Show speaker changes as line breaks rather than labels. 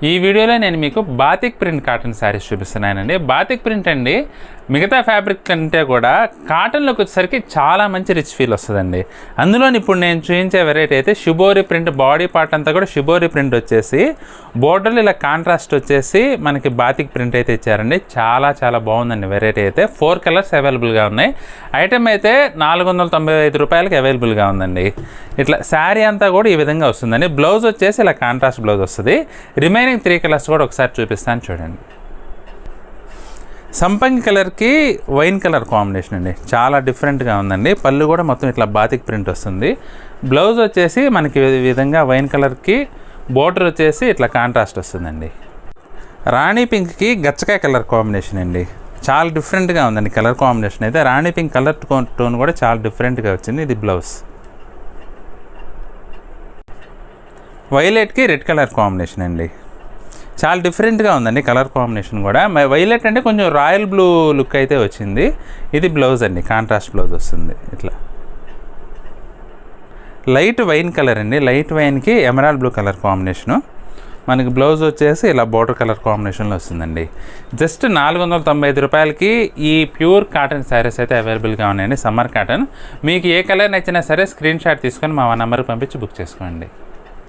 ఈ వీడియోలో నేను మీకు బాతిక్ ప్రింట్ కాటన్ శారీస్ చూపిస్తున్నానండి. బాతిక్ ప్రింట్ అండి మిగతా ఫ్యాబ్రిక్ కంటే కూడా కాటన్లోకి వచ్చేసరికి చాలా మంచి రిచ్ ఫీల్ వస్తుందండి. అందులో ఇప్పుడు నేను చూపించే వెరైటీ అయితే షిబోరి ప్రింట్, బాడీ పార్ట్ అంతా కూడా షిబోరి ప్రింట్ వచ్చేసి బోర్డర్లు ఇలా కాంట్రాస్ట్ వచ్చేసి మనకి బాతిక్ ప్రింట్ అయితే ఇచ్చారండి. చాలా చాలా బాగుందండి వెరైటీ అయితే. 4 కలర్స్ అవైలబుల్గా ఉన్నాయి. ఐటమ్ అయితే 495 రూపాయలకి అవైలబుల్గా ఉందండి. ఇట్లా శారీ అంతా కూడా ఈ విధంగా వస్తుందండి. బ్లౌజ్ వచ్చేసి ఇలా కాంట్రాస్ట్ బ్లౌజ్ వస్తుంది. రిమైనింగ్ 3 కలర్స్ కూడా ఒకసారి చూపిస్తాను చూడండి. సంపంగి కలర్కి వైన్ కలర్ కాంబినేషన్ అండి, చాలా డిఫరెంట్గా ఉందండి. పళ్ళు కూడా మొత్తం ఇట్లా బాతిక్ ప్రింట్ వస్తుంది. బ్లౌజ్ వచ్చేసి మనకి ఈ విధంగా వైన్ కలర్కి బోర్డర్ వచ్చేసి ఇట్లా కాంట్రాస్ట్ వస్తుందండి. రాణి పింక్కి గచ్చకాయ కలర్ కాంబినేషన్ అండి, చాలా డిఫరెంట్గా ఉందండి కలర్ కాంబినేషన్ అయితే. రాణి పింక్ కలర్ టోన్ కూడా చాలా డిఫరెంట్గా వచ్చింది. ఇది బ్లౌజ్. వైలెట్కి రెడ్ కలర్ కాంబినేషన్ అండి, చాలా డిఫరెంట్గా ఉందండి కలర్ కాంబినేషన్ కూడా. వైలెట్ అంటే కొంచెం రాయల్ బ్లూ లుక్ అయితే వచ్చింది. ఇది బ్లౌజ్ అండి, కాంట్రాస్ట్ బ్లౌజ్ వస్తుంది ఇట్లా. లైట్ వైన్ కలర్ అండి, లైట్ వైన్కి ఎమరాల్డ్ బ్లూ కలర్ కాంబినేషను. మనకి బ్లౌజ్ వచ్చేసి ఇలా బోర్డర్ కలర్ కాంబినేషన్లో వస్తుందండి. జస్ట్ 495 రూపాయలకి ఈ ప్యూర్ కాటన్ శారీస్ అయితే అవైలబుల్గా ఉన్నాయండి. Summer cotton. మీకు ఏ కలర్ నచ్చినా సరే స్క్రీన్ షాట్ తీసుకొని మా నెంబర్కి పంపించి బుక్ చేసుకోండి.